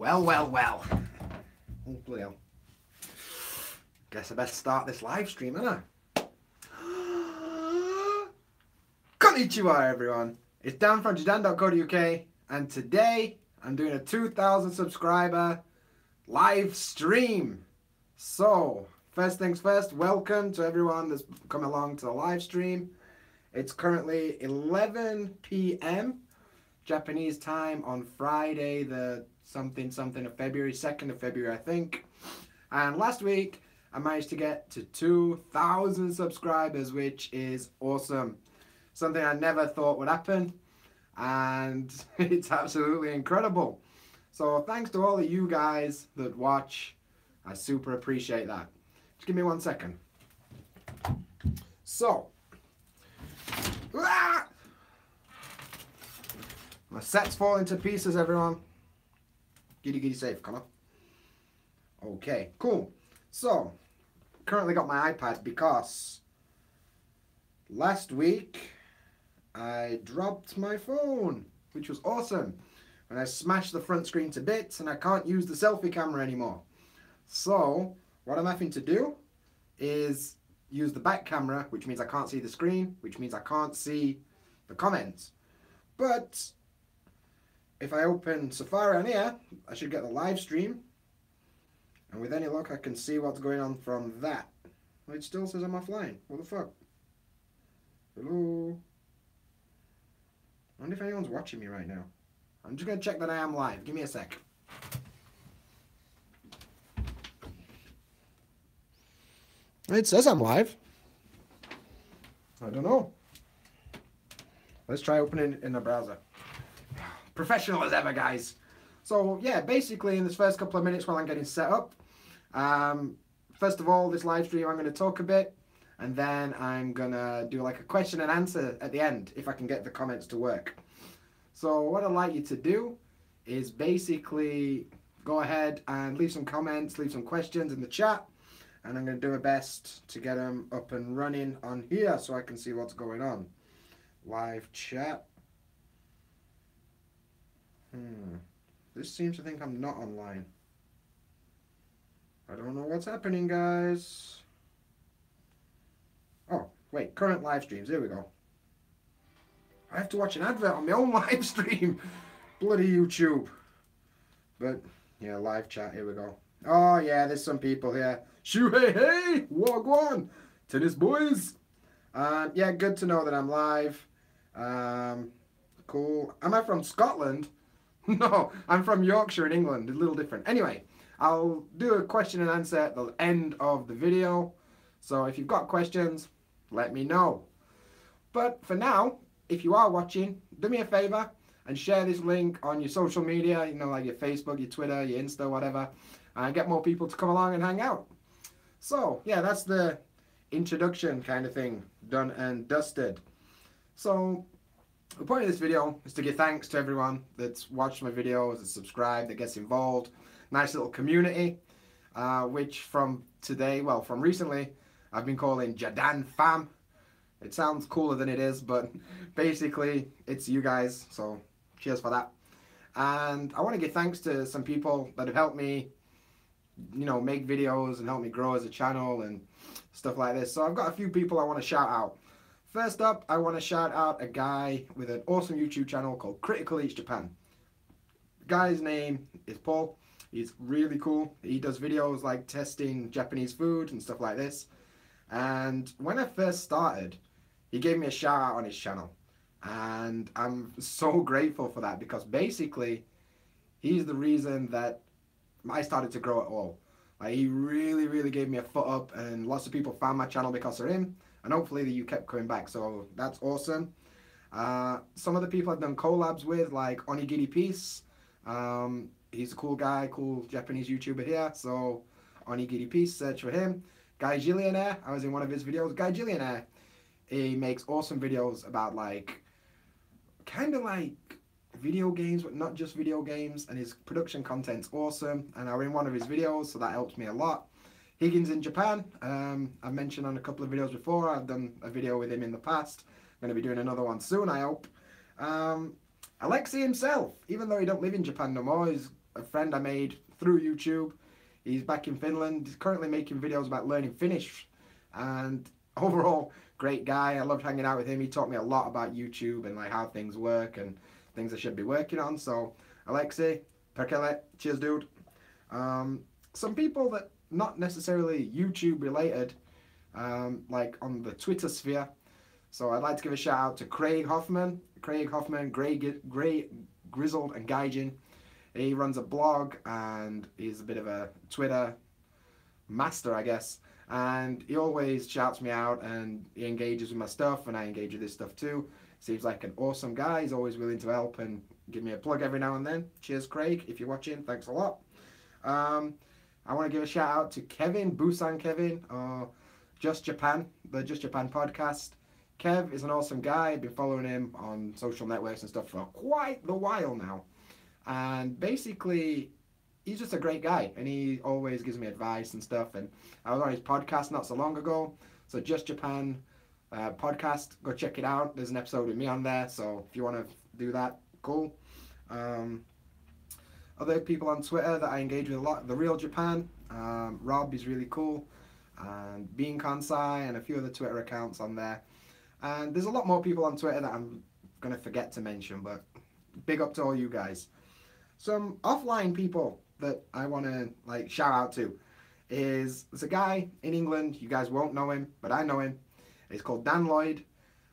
Well. Oh, bloody hell. Guess I best start this live stream, ain't I? Konnichiwa, everyone. It's Dan from JaDan.co.uk, and today I'm doing a 2,000 subscriber live stream. So, first things first, welcome to everyone that's come along to the live stream. It's currently 11 p.m. Japanese time on Friday, the something of February, 2nd of February, I think. And last week, I managed to get to 2,000 subscribers, which is awesome. Something I never thought would happen, and it's absolutely incredible. So thanks to all of you guys that watch. I super appreciate that. Just give me 1 second. So, my set's falling to pieces, everyone. Giddy safe, come on. Okay, cool. So, currently got my iPad because last week I dropped my phone, which was awesome. And I smashed the front screen to bits and I can't use the selfie camera anymore. So, what I'm having to do is use the back camera, which means I can't see the screen, which means I can't see the comments. But if I open Safari on here, I should get the live stream. And with any luck, I can see what's going on from that. Well, it still says I'm offline. What the fuck? Hello? I wonder if anyone's watching me right now. I'm just going to check that I am live. Give me a sec. It says I'm live. I don't know. Let's try opening it in the browser. Professional as ever, guys. So yeah, basically in this first couple of minutes while I'm getting set up, first of all, this live stream I'm going to talk a bit, and then I'm going to do like a question and answer at the end if I can get the comments to work. So what I'd like you to do is basically go ahead and leave some comments, leave some questions in the chat, and I'm going to do my best to get them up and running on here so I can see what's going on. Live chat. This seems to think I'm not online. I don't know what's happening, guys. Oh, wait, current live streams. Here we go. I have to watch an advert on my own live stream. Bloody YouTube. But, yeah, live chat. Here we go. Oh, yeah, there's some people here. Shoo, hey, wagwan. Tennis boys. Yeah, good to know that I'm live. Cool. Am I from Scotland? No, I'm from Yorkshire in England. A little different. Anyway, I'll do a question and answer at the end of the video. So if you've got questions, let me know. But for now, if you are watching, do me a favor and share this link on your social media, you know, like your Facebook, your Twitter, your Insta, whatever, and get more people to come along and hang out. So, yeah, that's the introduction kind of thing done and dusted. So, the point of this video is to give thanks to everyone that's watched my videos, that's subscribed, that gets involved. Nice little community, which from today, well, from recently, I've been calling JaDan fam. It sounds cooler than it is, but basically, it's you guys, so cheers for that. And I want to give thanks to some people that have helped me, you know, make videos and help me grow as a channel and stuff like this. So I've got a few people I want to shout out. First up, I want to shout out a guy with an awesome YouTube channel called Critical Eats Japan. The guy's name is Paul. He's really cool. He does videos like testing Japanese food and stuff like this. And when I first started, he gave me a shout out on his channel. And I'm so grateful for that because basically, he's the reason that I started to grow at all. Like, he really gave me a foot up, and lots of people found my channel because of him. And hopefully you kept coming back, so that's awesome. Some of the people I've done collabs with, like Onigiri Peace. He's a cool guy, cool Japanese YouTuber here. So Onigiri Peace, search for him. Guy Gillionaire, I was in one of his videos. Guy Gillionaire, he makes awesome videos about like, kind of like video games, but not just video games. And his production content's awesome. And I was in one of his videos, so that helps me a lot. Higgins in Japan, I've mentioned on a couple of videos before. I've done a video with him in the past. I'm going to be doing another one soon, I hope. Aleksey himself, even though he don't live in Japan no more, he's a friend I made through YouTube. He's back in Finland. He's currently making videos about learning Finnish. And overall, great guy. I loved hanging out with him. He taught me a lot about YouTube and like how things work and things I should be working on. So, Aleksey, perkele, cheers, dude. Some people that not necessarily YouTube related, like on the Twitter sphere. So I'd like to give a shout out to Craig Hoffman, Grey Grizzled and Gaijin. He runs a blog and he's a bit of a Twitter master, I guess. And he always shouts me out and he engages with my stuff and I engage with his stuff too. Seems like an awesome guy. He's always willing to help and give me a plug every now and then. Cheers, Craig, if you're watching. Thanks a lot. I want to give a shout out to Kevin, Busan Kevin, or Just Japan, the Just Japan podcast. Kev is an awesome guy. I've been following him on social networks and stuff for quite the while now. And basically, he's just a great guy. And he always gives me advice and stuff. And I was on his podcast not so long ago. So Just Japan podcast, go check it out. There's an episode with me on there. So if you want to do that, cool. Other people on Twitter that I engage with a lot, The Real Japan, Rob is really cool, and Bean Kansai, and a few other Twitter accounts on there. And there's a lot more people on Twitter that I'm going to forget to mention, but big up to all you guys. Some offline people that I want to like shout out to is, there's a guy in England, you guys won't know him, but I know him. He's called Dan Lloyd,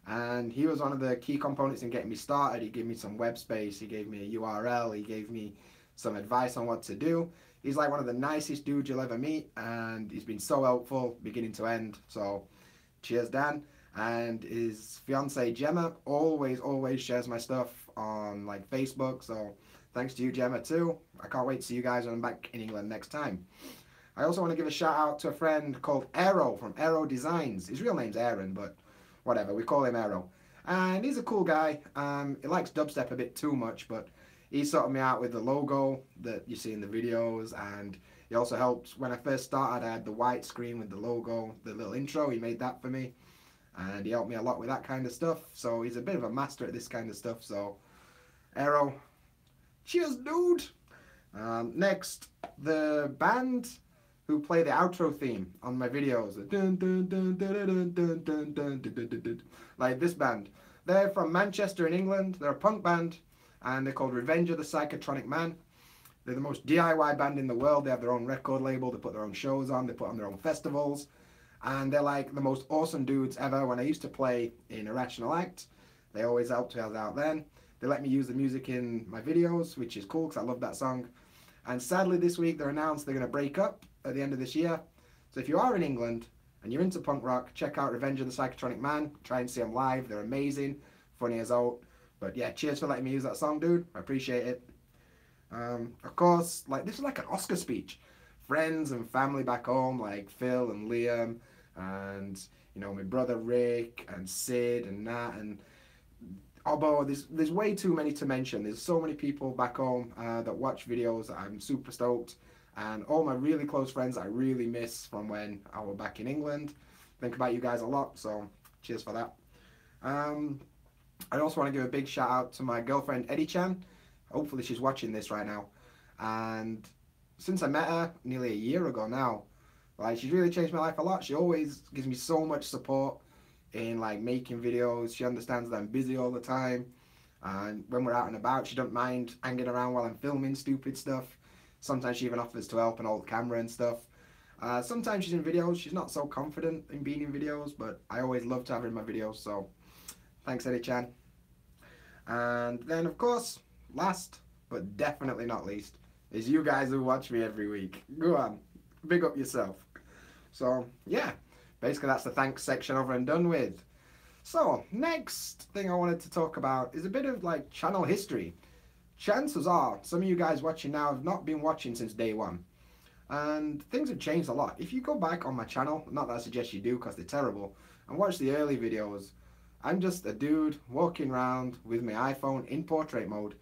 and he was one of the key components in getting me started. He gave me some web space, he gave me a URL, he gave me some advice on what to do. He's like one of the nicest dudes you'll ever meet, and he's been so helpful beginning to end. So cheers, Dan. And his fiance Gemma always shares my stuff on like Facebook, so thanks to you, Gemma, too. I can't wait to see you guys when I'm back in England next time. I also want to give a shout out to a friend called Aero from Aero Designs. His real name's Aaron, but whatever, we call him Aero. And he's a cool guy. He likes dubstep a bit too much, but he sorted me out with the logo that you see in the videos, and he also helped when I first started. I had the white screen with the logo, the little intro, he made that for me, and he helped me a lot with that kind of stuff. So he's a bit of a master at this kind of stuff. So Aero, cheers, dude. Next, the band who play the outro theme on my videos, like this band. They're from Manchester in England. They're a punk band, and they're called Revenge of the Psychotronic Man. They're the most DIY band in the world. They have their own record label, they put their own shows on, they put on their own festivals, and they're like the most awesome dudes ever. When I used to play in Irrational Act, they always helped me out then. They let me use the music in my videos, which is cool because I love that song. And sadly this week they're announced they're going to break up at the end of this year. So if you are in England and you're into punk rock, check out Revenge of the Psychotronic Man. Try and see them live. They're amazing, funny as out. But yeah, cheers for letting me use that song, dude. I appreciate it. Of course, like this is like an Oscar speech. Friends and family back home, like Phil and Liam, and you know my brother Rick and Sid and Nat and Obbo. There's way too many to mention. There's so many people back home that watch videos. I'm super stoked, and all my really close friends I really miss from when I was back in England. Think about you guys a lot. So cheers for that. I also want to give a big shout out to my girlfriend Eddie Chan. Hopefully she's watching this right now. And since I met her nearly a year ago now, like she's really changed my life a lot. She always gives me so much support in like making videos. She understands that I'm busy all the time, and when we're out and about she don't mind hanging around while I'm filming stupid stuff. Sometimes she even offers to help and hold the camera and stuff. Sometimes she's in videos. She's not so confident in being in videos, but I always love to have her in my videos, so thanks Eddie Chan. And then of course, last but definitely not least, is you guys who watch me every week. Go on, big up yourself. So yeah, basically that's the thanks section over and done with. So next thing I wanted to talk about is a bit of like channel history. Chances are some of you guys watching now have not been watching since day one, and things have changed a lot. If you go back on my channel, not that I suggest you do because they're terrible, and watch the early videos, I'm just a dude walking around with my iPhone in portrait mode,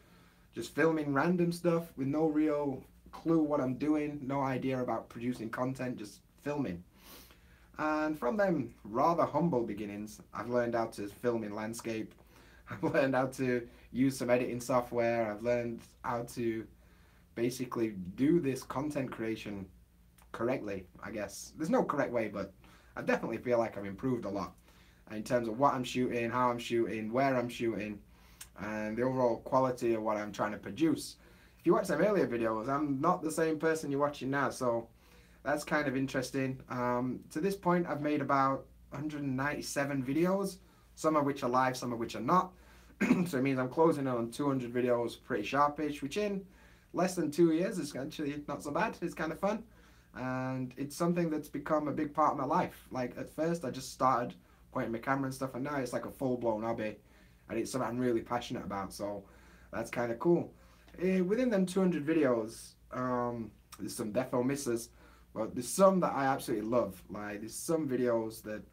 just filming random stuff with no real clue what I'm doing, no idea about producing content, just filming. And from them rather humble beginnings, I've learned how to film in landscape, I've learned how to use some editing software, I've learned how to basically do this content creation correctly, I guess. There's no correct way, but I definitely feel like I've improved a lot in terms of what I'm shooting, how I'm shooting, where I'm shooting, and the overall quality of what I'm trying to produce. If you watch some earlier videos, I'm not the same person you're watching now, so that's kind of interesting. To this point, I've made about 197 videos, some of which are live, some of which are not. So it means I'm closing in on 200 videos pretty sharpish, which in less than 2 years is actually not so bad. It's kind of fun. And it's something that's become a big part of my life. Like at first I just started pointing my camera and stuff, and now it's like a full-blown hobby. And it's something I'm really passionate about, so that's kind of cool. Within them 200 videos, there's some defo misses, but there's some that I absolutely love. Like there's some videos that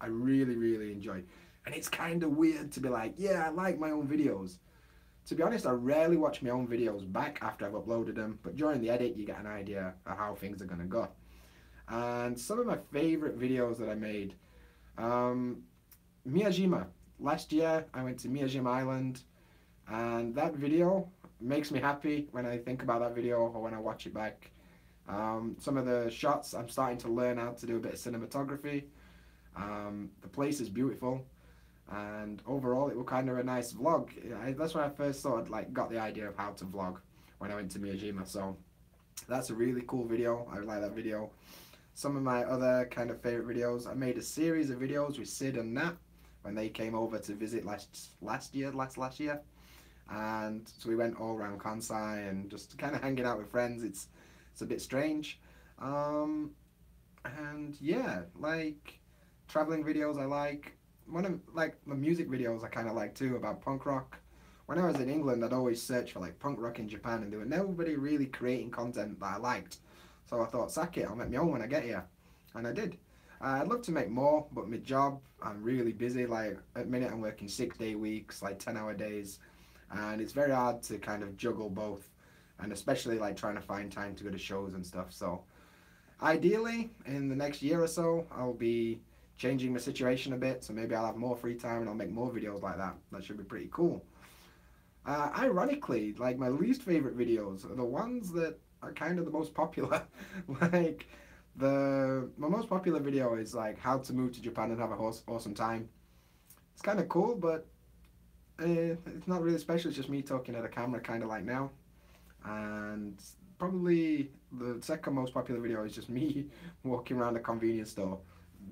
I really, really enjoy. And it's kind of weird to be like, yeah, I like my own videos. To be honest, I rarely watch my own videos back after I've uploaded them, but during the edit you get an idea of how things are going to go. And some of my favorite videos that I made, Miyajima. Last year I went to Miyajima Island, and that video makes me happy when I think about that video or when I watch it back. Some of the shots, I'm starting to learn how to do a bit of cinematography. The place is beautiful, and overall it was kind of a nice vlog. That's when I first sort of like got the idea of how to vlog, when I went to Miyajima. So that's a really cool video. I like that video. Some of my other kind of favorite videos, I made a series of videos with Sid and Nat when they came over to visit last year, and so we went all around Kansai and just kind of hanging out with friends. It's a bit strange, and yeah, like traveling videos I like. One of like the music videos I kind of like too, about punk rock. When I was in England, I'd always search for like punk rock in Japan, and there were nobody really creating content that I liked. So I thought, sack it, I'll make my own when I get here, and I did. I'd love to make more, but my job, I'm really busy. Like at the minute I'm working 6-day weeks, like 10-hour days, and it's very hard to kind of juggle both, and especially like trying to find time to go to shows and stuff. So ideally in the next year or so I'll be changing my situation a bit, so maybe I'll have more free time and I'll make more videos like that. That should be pretty cool. Ironically, like my least favorite videos are the ones that are kind of the most popular. Like my most popular video is like how to move to Japan and have a awesome time. It's kind of cool, but it's not really special. It's just me talking at a camera, kind of like now. And probably the second most popular video is just me walking around a convenience store.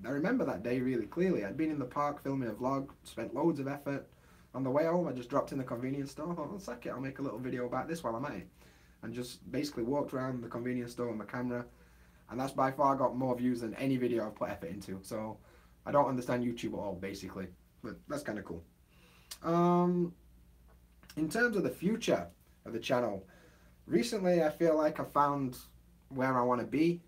I remember that day really clearly. I'd been in the park filming a vlog, spent loads of effort. On the way home I just dropped in the convenience store. I thought, well, sack it, I'll make a little video about this while I'm at it. And just basically walked around the convenience store with my camera. And that's by far got more views than any video I've put effort into. So I don't understand YouTube at all, basically. But that's kind of cool. In terms of the future of the channel, recently I feel like I found where I want to be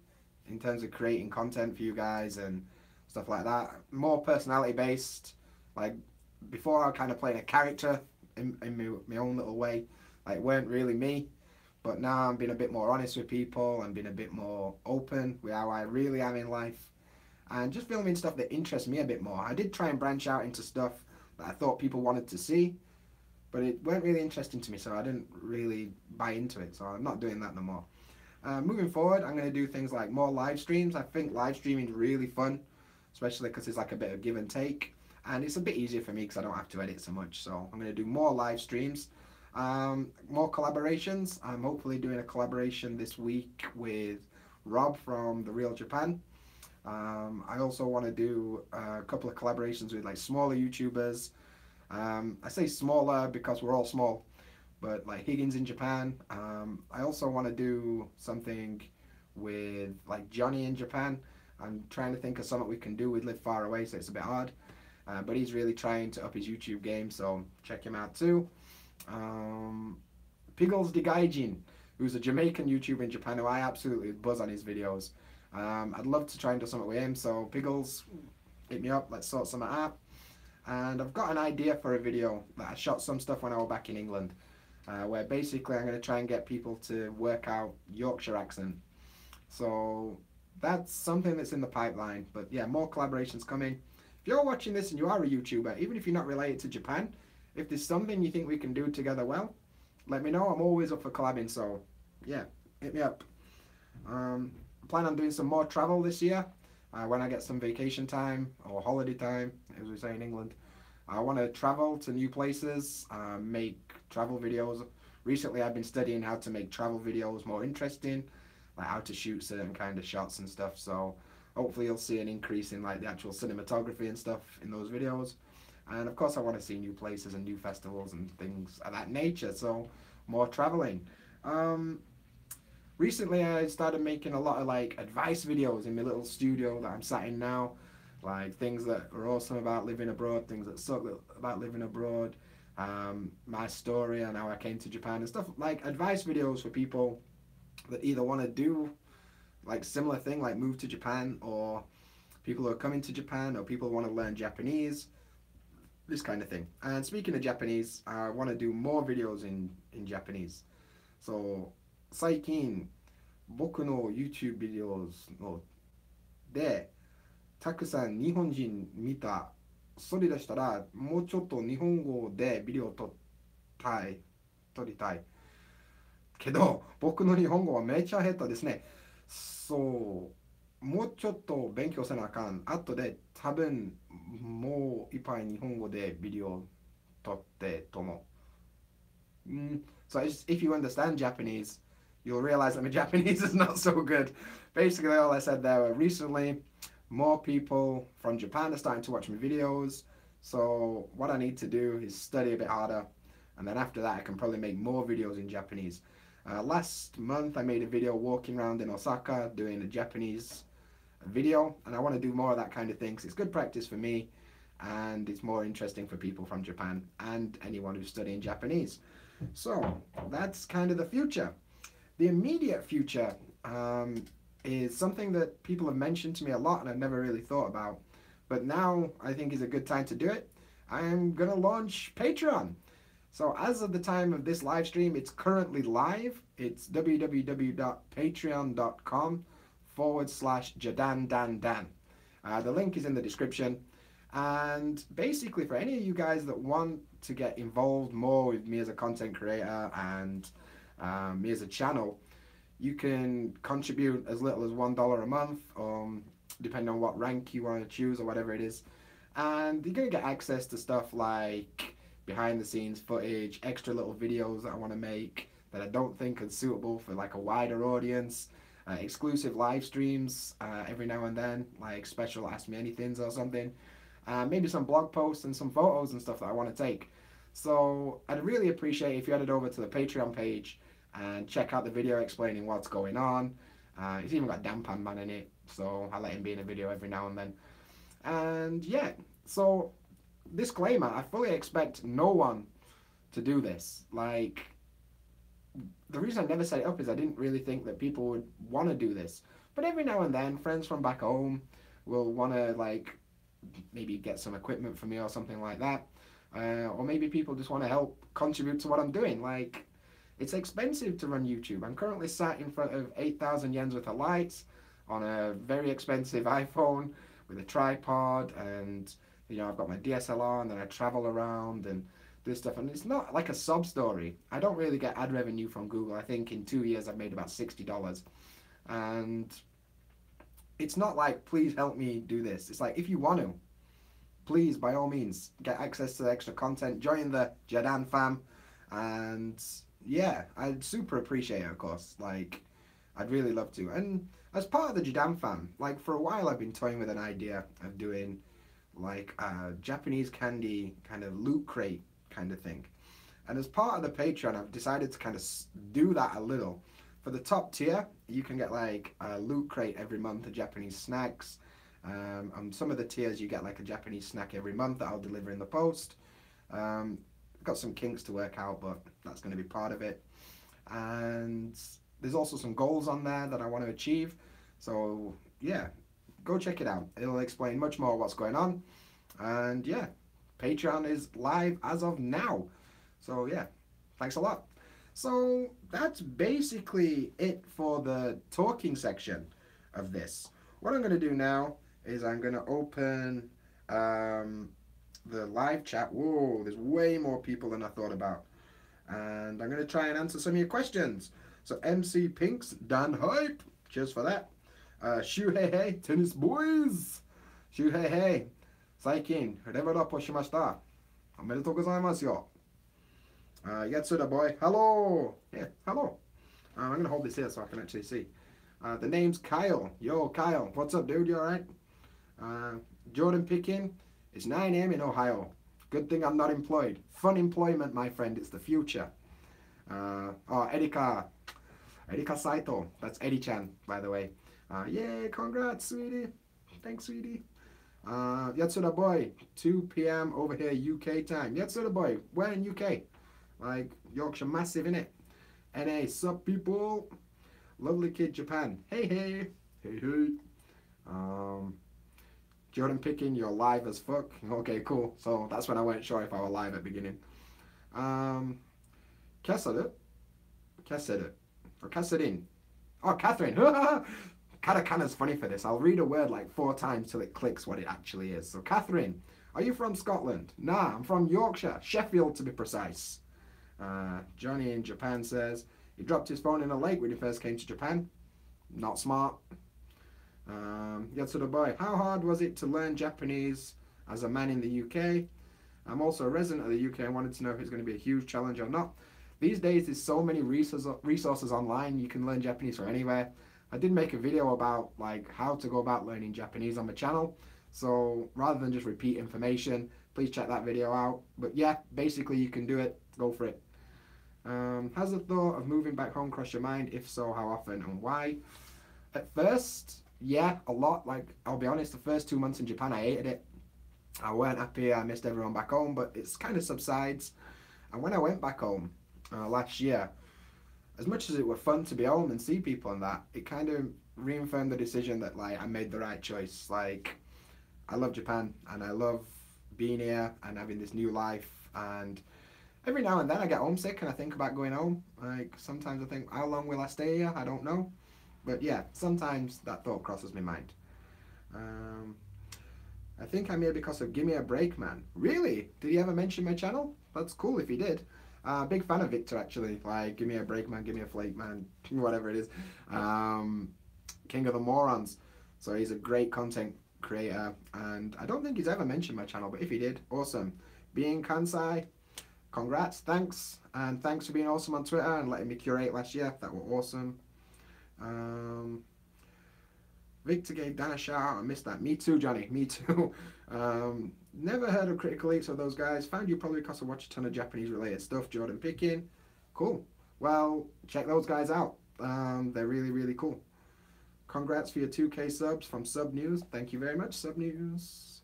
in terms of creating content for you guys and stuff like that. More personality based. Like before I kind of played a character in my own little way. Like weren't really me. But now I'm being a bit more honest with people. I'm being a bit more open with how I really am in life. And just filming stuff that interests me a bit more. I did try and branch out into stuff that I thought people wanted to see. But it weren't really interesting to me, so I didn't really buy into it. So I'm not doing that no more. Moving forward, I'm going to do things like more live streams. I think live streaming is really fun. Especially because it's like a bit of give and take. And it's a bit easier for me because I don't have to edit so much. So I'm going to do more live streams. More collaborations. I'm hopefully doing a collaboration this week with Rob from The Real Japan. I also want to do a couple of collaborations with like smaller YouTubers. I say smaller because we're all small, but like Higgins in Japan. I also want to do something with like Johnny in Japan. I'm trying to think of something we can do with Live Far Away, so it's a bit hard. But he's really trying to up his YouTube game, so check him out too. Piggles the Gaijin, who's a Jamaican YouTuber in Japan who I absolutely buzz on his videos. I'd love to try and do something with him, so Piggles, hit me up, let's sort something out. And I've got an idea for a video that I shot some stuff when I was back in England, where basically I'm going to try and get people to work out Yorkshire accent. So that's something that's in the pipeline, but yeah, more collaborations coming. If you're watching this and you are a YouTuber, even if you're not related to Japan, if there's something you think we can do together well, let me know. I'm always up for collabing, so yeah, hit me up. Plan on doing some more travel this year. When I get some vacation time or holiday time, as we say in England, I want to travel to new places, make travel videos. Recently, I've been studying how to make travel videos more interesting, like how to shoot certain kind of shots and stuff. So hopefully, you'll see an increase in like the actual cinematography and stuff in those videos. And of course, I want to see new places and new festivals and things of that nature. So more traveling. Um, Recently I started making a lot of like advice videos in my little studio that I'm sat in now, like things that are awesome about living abroad, things that suck about living abroad, my story and how I came to Japan and stuff, like advice videos for people that either want to do like similar thing like move to Japan, or people who are coming to Japan, or people who want to learn Japanese, this kind of thing. And speaking of Japanese, I want to do more videos in Japanese. So 最近僕の YouTube ビデオのでたくさん日本人見た。それでしたらもうちょっと日本語でビデオを撮りたいけど、僕の日本語はめっちゃ下手ですね。そう、もうちょっと勉強せなあかん。後で多分もういっぱい日本語でビデオを撮ってと思う。So if you understand Japanese, you'll realize that my Japanese is not so good. Basically, all I said there were recently, more people from Japan are starting to watch my videos. So what I need to do is study a bit harder. And then after that, I can probably make more videos in Japanese. Last month, I made a video walking around in Osaka doing a Japanese video. And I want to do more of that kind of thing. It's good practice for me. And it's more interesting for people from Japan and anyone who's studying Japanese. So that's kind of the future. The immediate future is something that people have mentioned to me a lot and I've never really thought about. But now I think is a good time to do it. I'm going to launch Patreon. So as of the time of this live stream, it's currently live. It's www.patreon.com/JaDan. The link is in the description. And basically for any of you guys that want to get involved more with me as a content creator and me as a channel, you can contribute as little as $1 a month, depending on what rank you want to choose or whatever it is. And you're going to get access to stuff like behind the scenes footage, extra little videos that I want to make that I don't think are suitable for like a wider audience, exclusive live streams every now and then, like special Ask Me Anythings or something. Maybe some blog posts and some photos and stuff that I want to take. So I'd really appreciate if you headed over to the Patreon page and check out the video explaining what's going on. It's even got Dampan Man in it, so I let him be in a video every now and then. And yeah, so disclaimer, I fully expect no one to do this. Like, the reason I never set it up is I didn't really think that people would want to do this. But every now and then, friends from back home will want to like maybe get some equipment for me or something like that. Or maybe people just want to help contribute to what I'm doing. Like, it's expensive to run YouTube. I'm currently sat in front of 8,000 yens worth of lights on a very expensive iPhone with a tripod, and you know, I've got my DSLR and then I travel around and do stuff, and it's not like a sub story. I don't really get ad revenue from Google. I think in 2 years I've made about $60, and it's not like, please help me do this. It's like, if you want to, please, by all means, get access to the extra content, join the JaDan fam, and yeah, I'd super appreciate it, of course. Like, I'd really love to. And as part of the JaDan fam, like, for a while I've been toying with an idea of doing like a Japanese candy kind of loot crate kind of thing. And as part of the Patreon, I've decided to kind of do that a little. For the top tier, you can get like a loot crate every month of Japanese snacks. On some of the tiers, you get like a Japanese snack every month that I'll deliver in the post. Got some kinks to work out, but that's going to be part of it. And there's also some goals on there that I want to achieve. So yeah, go check it out. It'll explain much more what's going on. And yeah, Patreon is live as of now. So yeah, thanks a lot. So that's basically it for the talking section of this. What I'm going to do now is I'm going to open the live chat. Whoa, there's way more people than I thought about. And I'm going to try and answer some of your questions. So MC Pinks, Dan Hype, cheers for that. Shu Hey Hey, Tennis Boys. Shu Hey Hey, 最近レベルアップしました。おめでとうございますよ。Yatsuda boy, hello. Yeah, hello. I'm gonna hold this here so I can actually see. The name's Kyle. Yo, Kyle, what's up, dude? You alright? Jordan Picking. It's 9 a.m. in Ohio. Good thing I'm not employed. Fun employment, my friend. It's the future. Erika Saito. That's Eddie-chan, by the way. Yay, congrats, sweetie. Thanks, sweetie. Yatsuda boy, 2 p.m. over here, UK time. Yatsuda boy, we're in UK. Like, Yorkshire massive, innit? NA, sup, people? Lovely kid, Japan. Hey, hey. Hey, hey. Jordan Picking, you're live as fuck. Okay, cool. So that's when I weren't sure if I were live at the beginning. Kessedu? Or Kessedin? Oh, Catherine. Katakana's funny for this. I'll read a word like 4 times till it clicks what it actually is. So, Catherine, are you from Scotland? Nah, I'm from Yorkshire. Sheffield, to be precise. Johnny in Japan says, he dropped his phone in a lake when he first came to Japan. Not smart. Yatsuda boy, how hard was it to learn Japanese as a man in the UK? I'm also a resident of the UK and wanted to know if it's going to be a huge challenge or not. These days there's so many resources online. You can learn Japanese from anywhere. I did make a video about like how to go about learning Japanese on my channel. So rather than just repeat information, please check that video out. But yeah, basically you can do it. Go for it. Has the thought of moving back home crossed your mind? If so, how often and why? At first, yeah, a lot. Like, I'll be honest, the first 2 months in Japan, I hated it. I weren't happy. I missed everyone back home, but it's kind of subsides. And when I went back home last year, as much as it were fun to be home and see people and that, it kind of reaffirmed the decision that like I made the right choice. Like, I love Japan and I love being here and having this new life, and every now and then I get homesick and I think about going home. Like, sometimes I think, how long will I stay here? I don't know. But yeah, sometimes that thought crosses my mind. I think I'm here because of Gimme a Break Man. Really? Did he ever mention my channel? That's cool if he did. Big fan of Victor, actually. Like, Gimme a Break Man, Gimme a Flake Man, whatever it is. King of the Morons. So he's a great content creator. And I don't think he's ever mentioned my channel, but if he did, awesome. Being Kansai, congrats, thanks. And thanks for being awesome on Twitter and letting me curate last year. That was awesome. Victor gave Dan a shout out. I missed that. Me too, Johnny. Me too. Never heard of Critical Eats or those guys. Found you probably because I watch a ton of Japanese related stuff. Jordan Picking. Cool. Well, check those guys out. They're really, really cool. Congrats for your 2K subs from Sub News. Thank you very much, Sub News.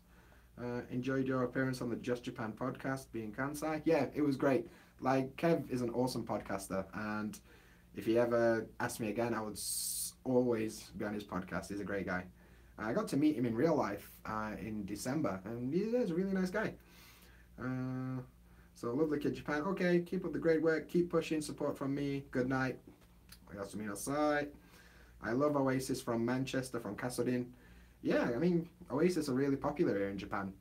Enjoyed your appearance on the Just Japan podcast, being Kansai. Yeah, it was great. Like, Kev is an awesome podcaster, and if he ever asked me again, I would always be on his podcast. He's a great guy. I got to meet him in real life in December, and he's a really nice guy. So, lovely kid, Japan. Okay, keep up the great work. Keep pushing. Support from me. Good night. I love Oasis from Manchester, from Kasodin. Yeah, I mean, Oasis are really popular here in Japan.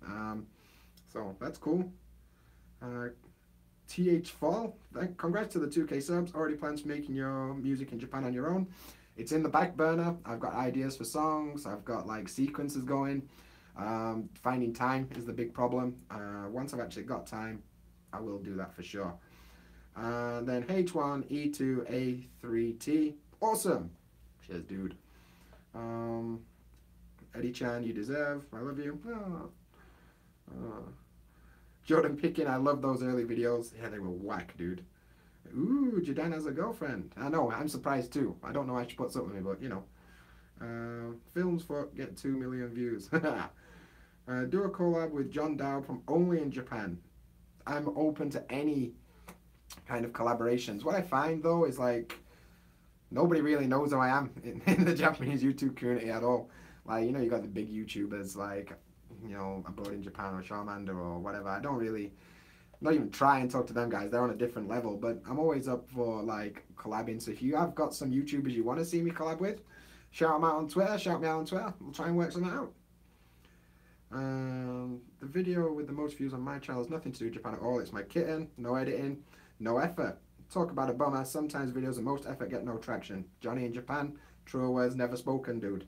So, that's cool. TH Fall, congrats to the 2K subs. Already plans for making your music in Japan on your own. It's in the back burner. I've got ideas for songs. I've got like sequences going. Finding time is the big problem. Once I've actually got time, I will do that for sure. Then H1E2A3T. Awesome. Cheers, dude. Eddie-chan, you deserve. I love you. Jordan Picking, I love those early videos. Yeah, they were whack, dude. Ooh, JaDan has a girlfriend. I know, I'm surprised too. I don't know why she puts up with me, but you know. Films for get 2 million views. Do a collab with John Dow from Only in Japan. I'm open to any kind of collaborations. What I find though is like, nobody really knows who I am in the Japanese YouTube community at all. Like, you know, you got the big YouTubers like, you know, abroad in Japan or Charmander or whatever. I don't really, not even try and talk to them guys. They're on a different level, but I'm always up for like collabing. So if you have got some YouTubers you want to see me collab with, shout them out on Twitter, shout me out on Twitter. We'll try and work something out. The video with the most views on my channel has nothing to do with Japan at all. It's my kitten, no editing, no effort. Talk about a bummer. Sometimes videos of most effort get no traction. Johnny in Japan. True words never spoken, dude.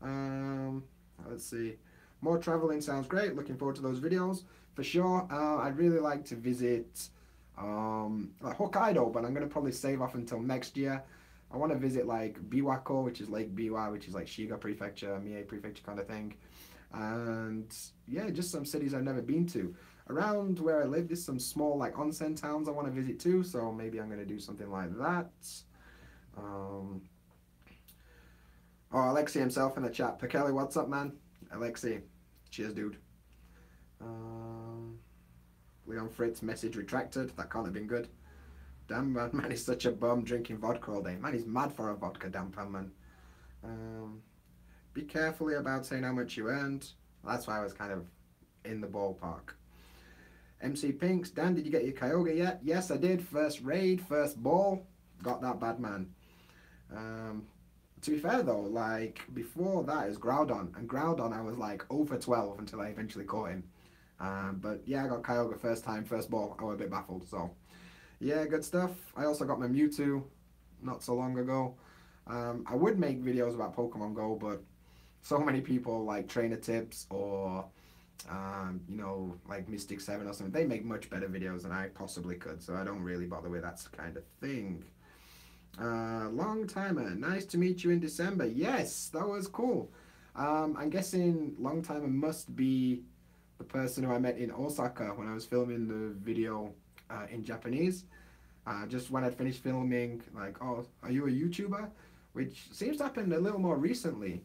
Um, let's see. More traveling sounds great. Looking forward to those videos for sure. I'd really like to visit like Hokkaido, but I'm gonna probably save off until next year. I want to visit like Biwako, which is Lake Biwa, which is like Shiga Prefecture, Mie Prefecture kind of thing. And yeah, just some cities I've never been to. Around where I live, there's some small like onsen towns I want to visit too, so maybe I'm going to do something like that. Um, oh, Aleksey himself in the chat. Pekeli, what's up, man? Aleksey, cheers, dude. Leon Fritz, message retracted. That can't have been good. Damn, man is such a bum drinking vodka all day. Man, he's mad for a vodka, damn pan, man. Be carefully about saying how much you earned. That's why I was kind of in the ballpark. MC Pinks, Dan, did you get your Kyogre yet? Yes, I did. First raid, first ball. Got that bad man. To be fair though, like before that is Groudon. And Groudon I was like 0 for 12 until I eventually caught him. But yeah, I got Kyogre first time, first ball. I was a bit baffled, so yeah, good stuff. I also got my Mewtwo not so long ago. I would make videos about Pokemon Go, but so many people like trainer tips or you know, like Mystic 7 or something, they make much better videos than I possibly could, so I don't really bother with that kind of thing. Long timer, nice to meet you in December. Yes, that was cool. I'm guessing long timer must be the person who I met in Osaka when I was filming the video in Japanese. Just when I'd finished filming, like, oh, are you a YouTuber? Which seems to happen a little more recently.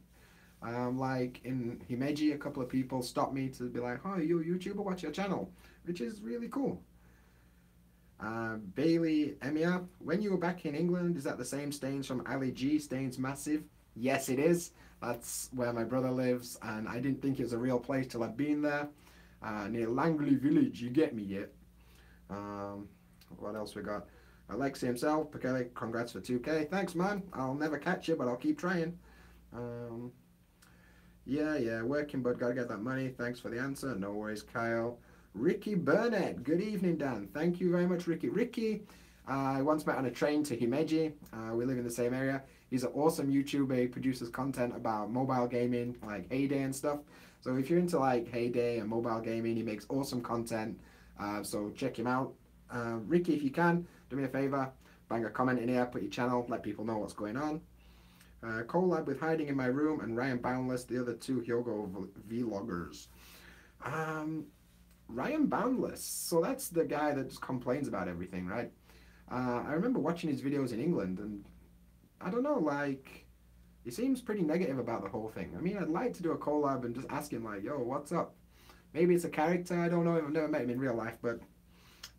Like in Himeji, a couple of people stopped me to be like, oh, you a YouTuber? What's your channel? Which is really cool. Bailey Emia, when you were back in England, is that the same Staines from Ali G? Staines Massive? Yes, it is. That's where my brother lives, and I didn't think it was a real place till I'd been there. Near Langley Village, you get me yet? What else we got? Aleksey himself, Pekeli, congrats for 2K. Thanks, man. I'll never catch you, but I'll keep trying. Yeah, working, but gotta get that money. Thanks for the answer. No worries, Kyle. Ricky Burnett, good evening, Dan. Thank you very much, Ricky. Ricky, I once met on a train to Himeji. We live in the same area. He's an awesome YouTuber. He produces content about mobile gaming, like Heyday and stuff. So if you're into like Heyday and mobile gaming, he makes awesome content. So check him out. Ricky, if you can, do me a favor, bang a comment in here, put your channel, let people know what's going on. Collab with Hiding in My Room and Ryan Boundless, the other two Hyogo vloggers. Ryan Boundless, so that's the guy that just complains about everything, right? I remember watching his videos in England, and I don't know, like, he seems pretty negative about the whole thing. I mean, I'd like to do a collab and just ask him, like, yo, what's up? Maybe it's a character, I don't know, I've never met him in real life, but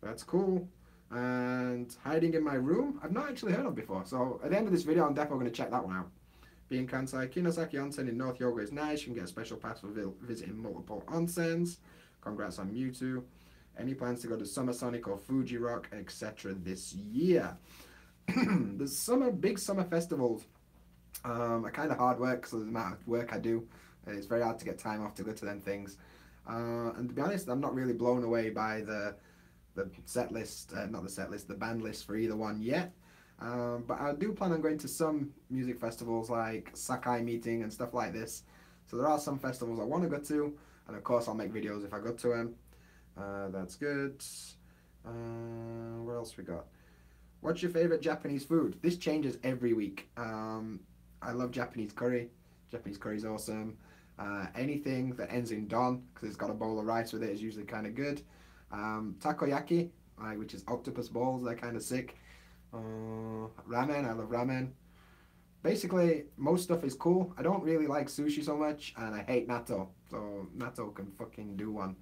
that's cool. And Hiding in My Room, I've not actually heard of before, so at the end of this video, I'm definitely going to check that one out. Being Kansai, Kinosaki Onsen in North Hyogo is nice. You can get a special pass for visiting multiple onsens. Congrats on Mewtwo. Any plans to go to Summer Sonic or Fuji Rock, etc. this year? The big summer festivals are kind of hard work because of the amount of work I do. It's very hard to get time off to go to them things. And to be honest, I'm not really blown away by the set list, the band list for either one yet. But I do plan on going to some music festivals like Sakai Meeting and stuff like this. So there are some festivals I want to go to, and of course I'll make videos if I go to them. That's good. What else we got? What's your favorite Japanese food? This changes every week. I love Japanese curry. Japanese curry's awesome. Anything that ends in don, because it's got a bowl of rice with it, is usually kind of good. Takoyaki, which is octopus balls, they're kind of sick. Ramen, I love ramen. Basically, most stuff is cool. I don't really like sushi so much, and I hate natto. So natto can fucking do one.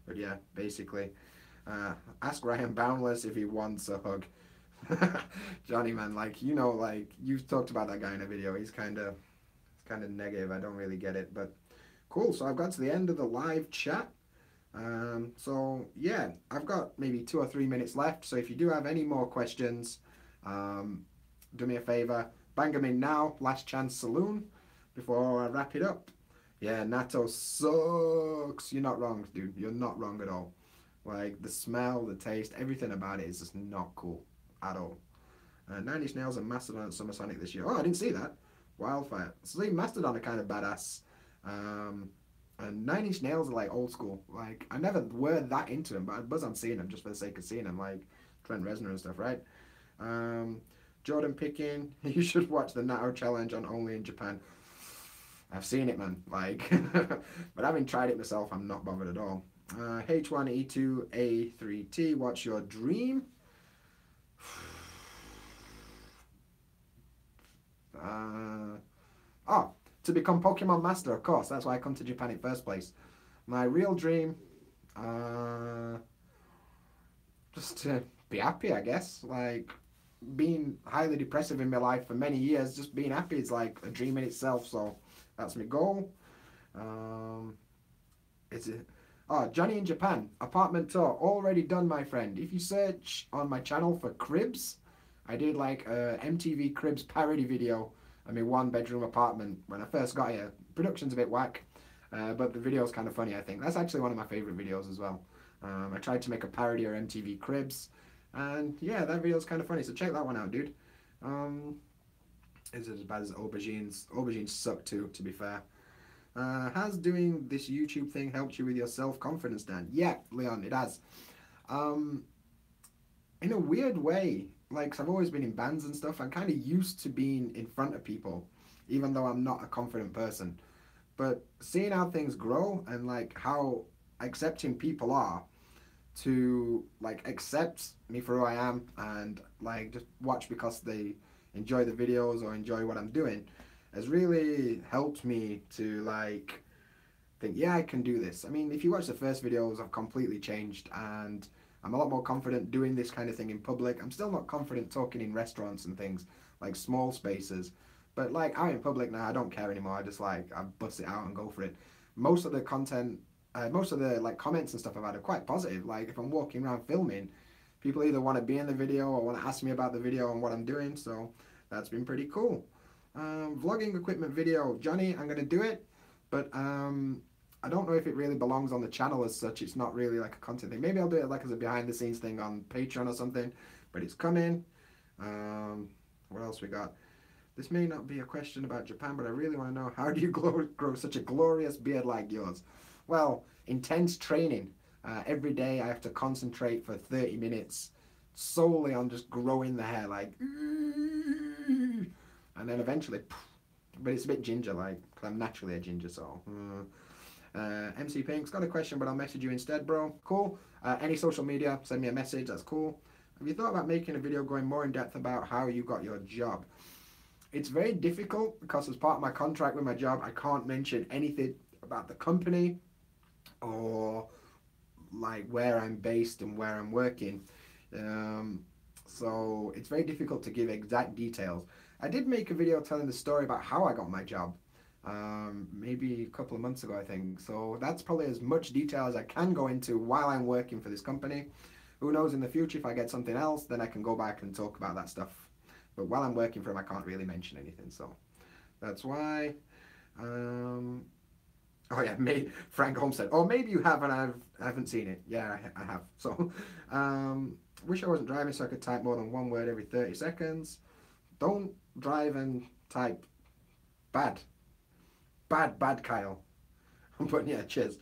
But yeah, basically, ask Ryan Boundless if he wants a hug. Johnny, man, like, you know, like, you've talked about that guy in a video. He's kind of negative. I don't really get it, but cool. So I've got to the end of the live chat. So yeah, I've got maybe 2 or 3 minutes left. So if you do have any more questions, do me a favor, bang them in now. Last chance saloon before I wrap it up. Yeah, natto sucks. You're not wrong, dude. You're not wrong at all. Like, the smell, the taste, everything about it is just not cool. at all. Nine Inch Nails and Mastodon at Summer Sonic this year. Oh, I didn't see that. Wildfire. See, Mastodon are kind of badass. And Nine Inch Nails are like old school. Like, I never were that into them, but I buzz on seeing them just for the sake of seeing them, like Trent Reznor and stuff, right? Jordan Picking, you should watch the Natto Challenge on Only in Japan. I've seen it, man. Like, but having tried it myself, I'm not bothered at all. H1E2A3T, what's your dream? Oh, to become Pokemon Master, of course. That's why I come to Japan in the first place. My real dream, just to be happy, I guess. Like, being highly depressive in my life for many years, just being happy is like a dream in itself. So that's my goal. Johnny in Japan, apartment tour, already done, my friend. If you search on my channel for cribs, I did like a MTV Cribs parody video. I mean, one bedroom apartment when I first got here. Production's a bit whack, but the video's kind of funny, I think. That's actually one of my favorite videos as well. I tried to make a parody of MTV Cribs, and yeah, that video's kind of funny, so check that one out, dude. Is it as bad as Aubergines? Aubergines suck too, to be fair. Has doing this YouTube thing helped you with your self-confidence, Dan? Yeah, Leon, it has. In a weird way, like, 'cause I've always been in bands and stuff, I'm kind of used to being in front of people, even though I'm not a confident person. But seeing how things grow and like how accepting people are to like accept me for who I am and like just watch because they enjoy the videos or enjoy what I'm doing has really helped me to like think, yeah, I can do this. I mean, if you watch the first videos, I've completely changed and I'm a lot more confident doing this kind of thing in public. I'm still not confident talking in restaurants and things, like small spaces. But like out in public now, I don't care anymore. I just like, I bust it out and go for it. Most of the content, most of the like comments and stuff I've had are quite positive. Like if I'm walking around filming, people either want to be in the video or want to ask me about the video and what I'm doing. So that's been pretty cool. Vlogging equipment video, Johnny, I'm going to do it. But I don't know if it really belongs on the channel as such. It's not really like a content thing. Maybe I'll do it like as a behind the scenes thing on Patreon or something. But it's coming. What else we got? This may not be a question about Japan, but I really want to know, how do you grow such a glorious beard like yours? Well, intense training. Every day I have to concentrate for 30 minutes solely on just growing the hair, like, and then eventually, but it's a bit ginger, like, because I'm naturally a ginger, so. MC Pink's got a question, but I'll message you instead, bro. Cool. Any social media, send me a message, that's cool. Have you thought about making a video going more in depth about how you got your job? It's very difficult because as part of my contract with my job, I can't mention anything about the company or like where I'm based and where I'm working. So it's very difficult to give exact details. I did make a video telling the story about how I got my job. Maybe a couple of months ago, I think. So that's probably as much detail as I can go into while I'm working for this company. Who knows, in the future, if I get something else, then I can go back and talk about that stuff. But while I'm working for him, I can't really mention anything. So that's why. Oh yeah, Frank Holmes said, oh, maybe you have and I haven't seen it. Yeah, I have. So, wish I wasn't driving so I could type more than one word every 30 seconds. Don't drive and type bad, Kyle. But yeah, cheers.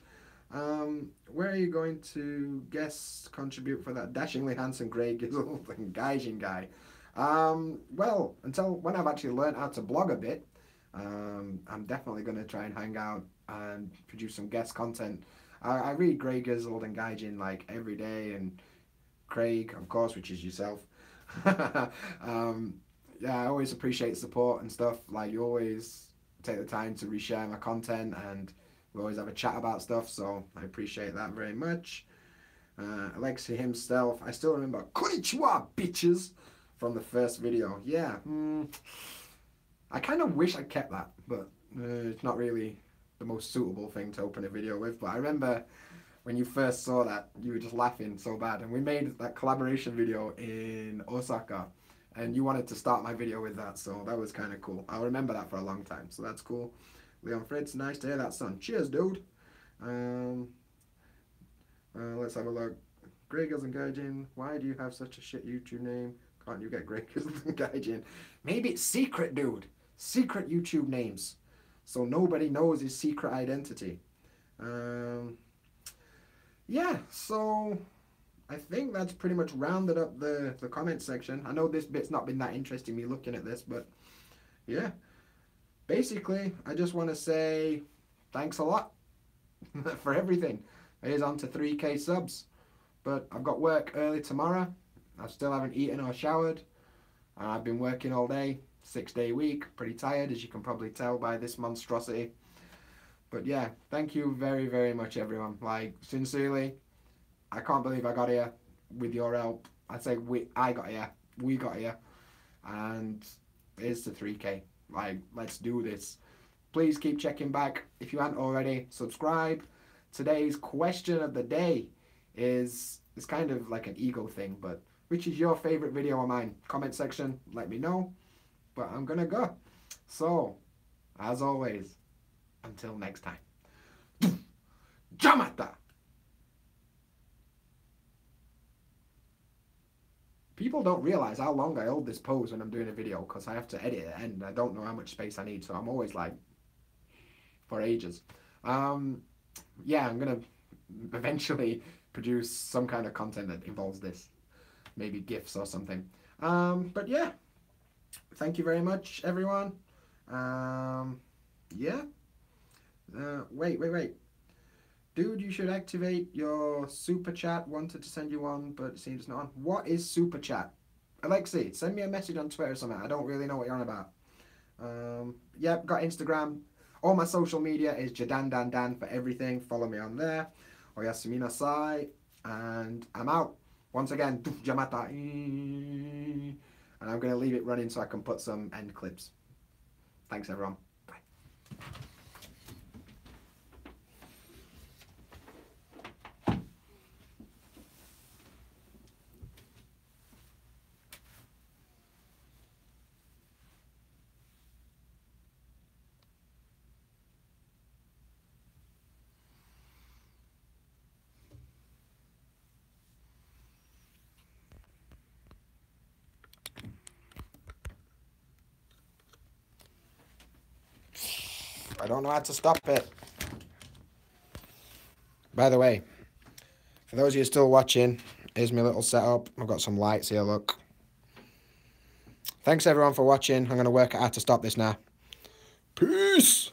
Where are you going to guest contribute for that dashingly handsome grey gizzle and Gaijin guy? Well, until when I've actually learned how to blog a bit, I'm definitely going to try and hang out and produce some guest content. I read Grey Gizzled and Gaijin like every day, and Craig, of course, which is yourself. Yeah, I always appreciate support and stuff. Like, you always take the time to reshare my content, and we always have a chat about stuff, so I appreciate that very much. Aleksey himself, I still remember "Konnichiwa, bitches" from the first video. Yeah, I kind of wish I kept that, but it's not really the most suitable thing to open a video with. But I remember when you first saw that, you were just laughing so bad, and we made that collaboration video in Osaka, and you wanted to start my video with that, so that was kind of cool. I'll remember that for a long time, so that's cool. Leon Fritz, nice to hear that, son. Cheers, dude. Let's have a look. Grey Girls and Gaijin, why do you have such a shit YouTube name? Can't you get great gaijin? Maybe it's secret, dude. Secret YouTube names. So nobody knows his secret identity. Yeah, so I think that's pretty much rounded up the comment section. I know this bit's not been that interesting, me looking at this, but yeah. Basically, I just want to say thanks a lot for everything. It is on to 3K subs. But I've got work early tomorrow. I still haven't eaten or showered. I've been working all day, 6-day week. Pretty tired, as you can probably tell by this monstrosity. But yeah, thank you very, very much, everyone. Like, sincerely, I can't believe I got here with your help. I'd say I got here. We got here. And it's the 3K. Like, let's do this. Please keep checking back. If you haven't already, subscribe. Today's question of the day is, it's kind of like an ego thing, but which is your favorite video of mine? Comment section, let me know. But I'm gonna go. So, as always, until next time. Jamata! People don't realize how long I hold this pose when I'm doing a video because I have to edit it and I don't know how much space I need, so I'm always like, for ages. Yeah, I'm gonna eventually produce some kind of content that involves this. Maybe GIFs or something. But yeah, thank you very much, everyone. Yeah. Wait. Dude, you should activate your super chat. Wanted to send you one, but it seems not on. What is super chat? Aleksey, send me a message on Twitter or something. I don't really know what you're on about. Yep, got Instagram. All my social media is JaDan for everything. Follow me on there. Oyasumi nasai. And I'm out. Once again, Jamata. And I'm going to leave it running so I can put some end clips. Thanks, everyone. I don't know how to stop it. By the way, for those of you still watching, here's my little setup. I've got some lights here, look. Thanks everyone for watching. I'm going to work out how to stop this now. Peace!